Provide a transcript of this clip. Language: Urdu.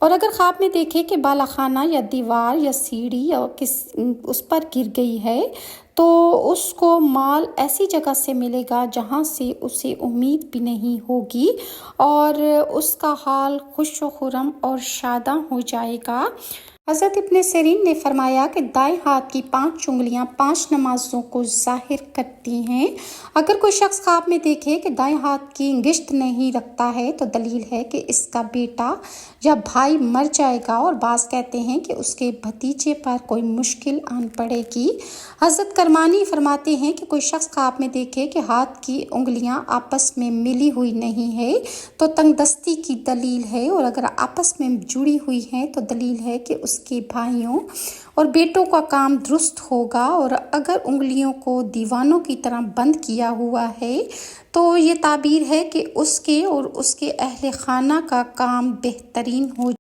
اور اگر خواب میں دیکھے کہ بالا خانہ یا دیوار یا سیڑھی یا اس پر گر گئی ہے تو اس کو مال ایسی جگہ سے ملے گا جہاں سے اسے امید بھی نہیں ہوگی، اور اس کا حال خوش و خرم اور شاداں ہو جائے گا۔ حضرت ابن سیرین نے فرمایا کہ دائیں ہاتھ کی 5 انگلیاں 5 نمازوں کو ظاہر کرتی ہیں۔ اگر کوئی شخص خواب میں دیکھے کہ دائیں ہاتھ کی انگشت نہیں رکھتا ہے تو دلیل ہے کہ اس کا بیٹا یا بھائی مر جائے گا، اور بعض کہتے ہیں کہ اس کے بھتیجے پر کوئی مشکل آن پڑے گی۔ حضرت کرمانی فرماتے ہیں کہ کوئی شخص خواب میں دیکھے کہ ہاتھ کی انگلیاں آپس میں ملی ہوئی نہیں ہے تو تنگ دستی کی دلیل ہے، اور اگر آپس میں جڑی ہوئی ہیں تو دلیل ہے کہ اس کے بھائیوں اور بیٹوں کا کام درست ہوگا، اور اگر انگلیوں کو دیوانوں کی طرح بند کیا ہوا ہے تو یہ تعبیر ہے کہ اس کے اور اس کے اہل خانہ کا کام بہترین ہو